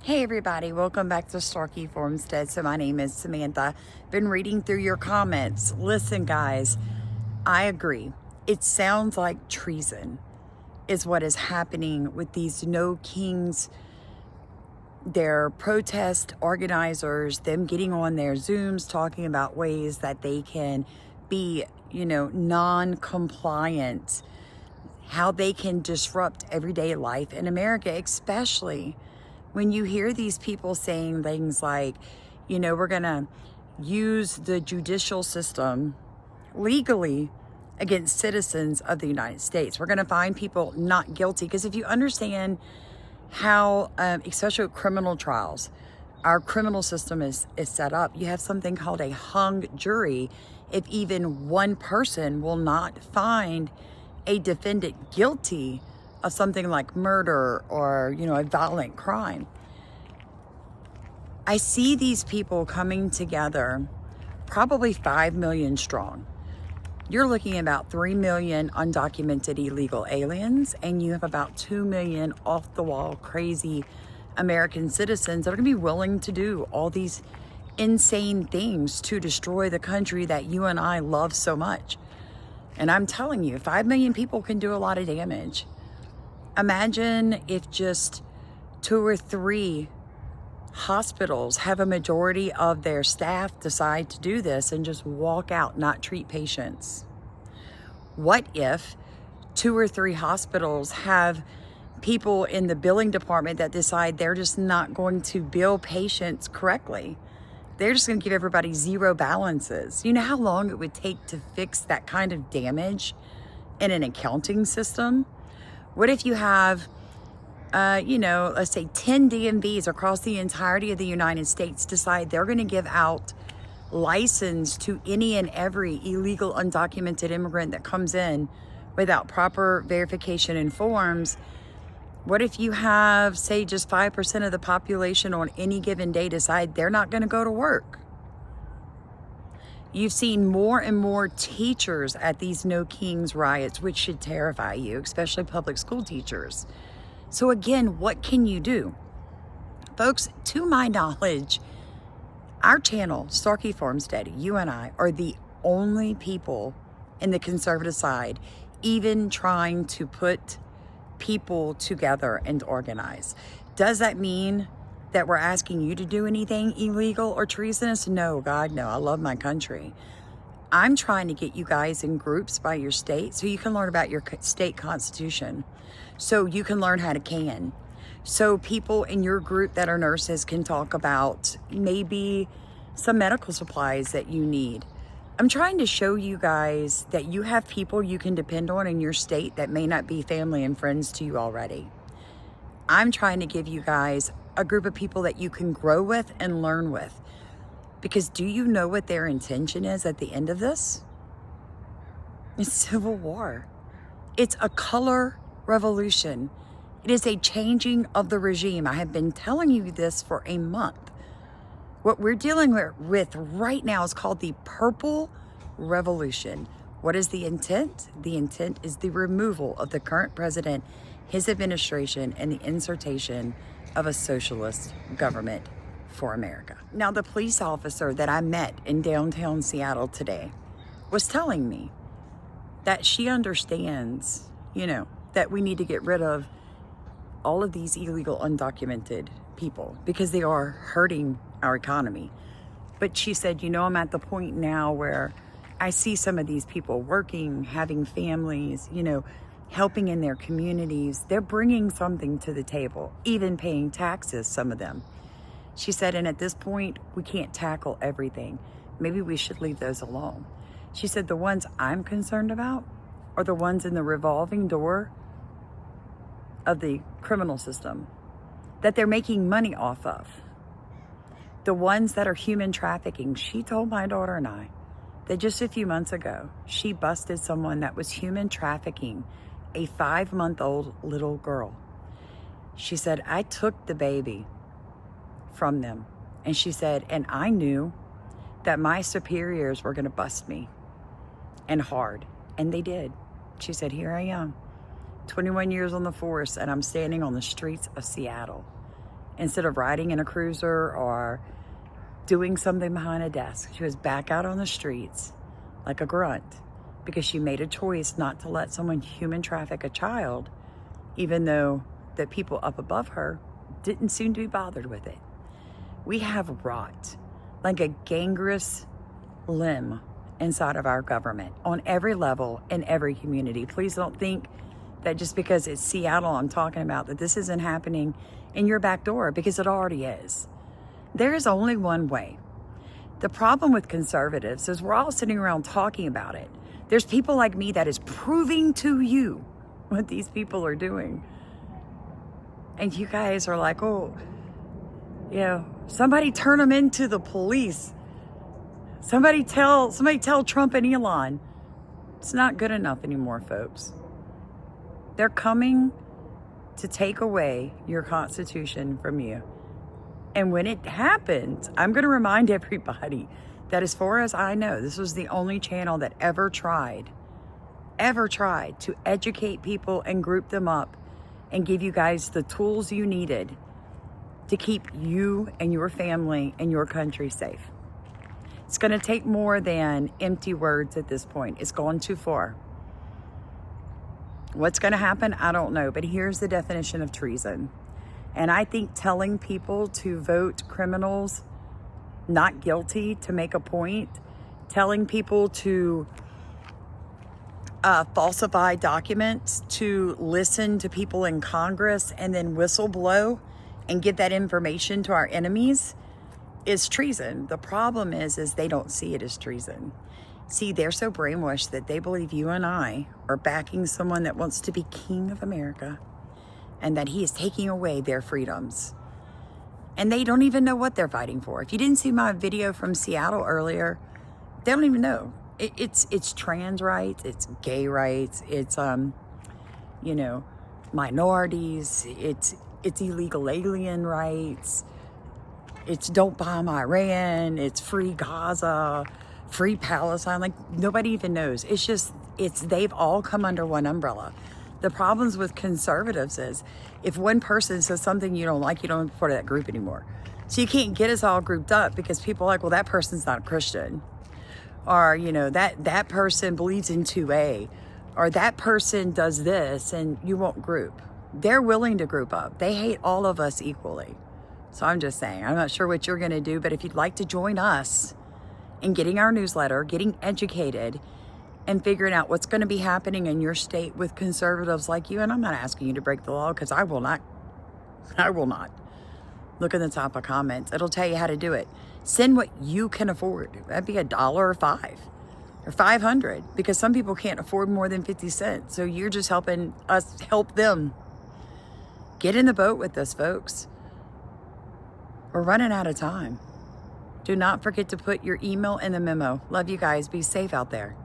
Hey everybody, welcome back to Starkey Formstead. So my name is Samantha. Been reading through your comments. Listen guys, I agree. It sounds like treason is what is happening with these No Kings, their protest organizers, them getting on their Zooms talking about ways that they can be, non-compliant, how they can disrupt everyday life in America, especially when you hear these people saying things like, we're going to use the judicial system legally against citizens of the United States. We're going to find people not guilty. Because if you understand how, especially with criminal trials, our criminal system is set up, you have something called a hung jury if even one person will not find a defendant guilty of something like murder or, a violent crime. I see these people coming together, probably 5 million strong. You're looking at about 3 million undocumented illegal aliens, and you have about 2 million off the wall, crazy American citizens that are gonna be willing to do all these insane things to destroy the country that you and I love so much. And I'm telling you, 5 million people can do a lot of damage. Imagine if just 2 or 3 hospitals have a majority of their staff decide to do this and just walk out, not treat patients. What if 2 or 3 hospitals have people in the billing department that decide they're just not going to bill patients correctly? They're just going to give everybody zero balances. You know how long it would take to fix that kind of damage in an accounting system? What if you have, let's say 10 DMVs across the entirety of the United States decide they're going to give out license to any and every illegal undocumented immigrant that comes in without proper verification and forms? What if you have, say, just 5% of the population on any given day decide they're not going to go to work? You've seen more and more teachers at these No Kings riots, which should terrify you, especially public school teachers. So again, what can you do? Folks, to my knowledge, our channel, Starkey Formstead, you and I, are the only people in the conservative side even trying to put people together and organize. Does that mean that we're asking you to do anything illegal or treasonous? No, God, no. I love my country. I'm trying to get you guys in groups by your state so you can learn about your state constitution, so you can learn how to can. So people in your group that are nurses can talk about maybe some medical supplies that you need. I'm trying to show you guys that you have people you can depend on in your state that may not be family and friends to you already. I'm trying to give you guys a group of people that you can grow with and learn with. Because do you know what their intention is at the end of this? It's civil war. It's a color revolution. It is a changing of the regime. I have been telling you this for a month. What we're dealing with right now is called the Purple Revolution. What is the intent? The intent is the removal of the current president, his administration, and the insertion of a socialist government for America. Now, the police officer that I met in downtown Seattle today was telling me that she understands, that we need to get rid of all of these illegal undocumented people because they are hurting our economy. But she said, I'm at the point now where I see some of these people working, having families, helping in their communities. They're bringing something to the table, even paying taxes, some of them. She said, and at this point, we can't tackle everything. Maybe we should leave those alone. She said, the ones I'm concerned about are the ones in the revolving door of the criminal system that they're making money off of. The ones that are human trafficking. She told my daughter and I that just a few months ago, she busted someone that was human trafficking a 5-month-old little girl. She said, I took the baby from them. And she said, and I knew that my superiors were going to bust me, and hard. And they did. She said, here I am, 21 years on the force, and I'm standing on the streets of Seattle. instead of riding in a cruiser or doing something behind a desk. She was back out on the streets like a grunt because she made a choice not to let someone human traffic a child, even though the people up above her didn't seem to be bothered with it. We have rot like a gangous limb inside of our government on every level in every community. Please don't think that just because it's Seattle I'm talking about that this isn't happening in your back door, because it already is. There is only one way. The problem with conservatives is we're all sitting around talking about it. There's people like me that is proving to you what these people are doing. And you guys are like, oh, you know, somebody turn them into the police. Somebody tell Trump and Elon. It's not good enough anymore, folks. They're coming to take away your Constitution from you. And when it happens, I'm going to remind everybody that as far as I know, this was the only channel that ever tried to educate people and group them up and give you guys the tools you needed to keep you and your family and your country safe. It's going to take more than empty words at this point. It's gone too far. What's going to happen? I don't know. But here's the definition of treason. And I think telling people to vote criminals not guilty to make a point, telling people to falsify documents, to listen to people in Congress and then whistleblow and give that information to our enemies is treason. The problem is they don't see it as treason. See, they're so brainwashed that they believe you and I are backing someone that wants to be king of America and that he is taking away their freedoms. And they don't even know what they're fighting for. If you didn't see my video from Seattle earlier, they don't even know. It's trans rights, it's gay rights, it's minorities, it's illegal alien rights, it's don't bomb Iran, it's free Gaza, free Palestine. Like, nobody even knows. They've all come under one umbrella. The problems with conservatives is if one person says something you don't like, you don't support that group anymore. So you can't get us all grouped up because people are like, well, that person's not a Christian. Or, that person believes in 2A. Or that person does this, and you won't group. They're willing to group up. They hate all of us equally. So I'm just saying, I'm not sure what you're going to do, but if you'd like to join us in getting our newsletter, getting educated, and figuring out what's going to be happening in your state with conservatives like you, and I'm not asking you to break the law because I will not. Look at the top of comments. It'll tell you how to do it. Send what you can afford. That'd be $1 or $5 or $500 because some people can't afford more than 50 cents. So you're just helping us help them. Get in the boat with us, folks. We're running out of time. Do not forget to put your email in the memo. Love you guys. Be safe out there.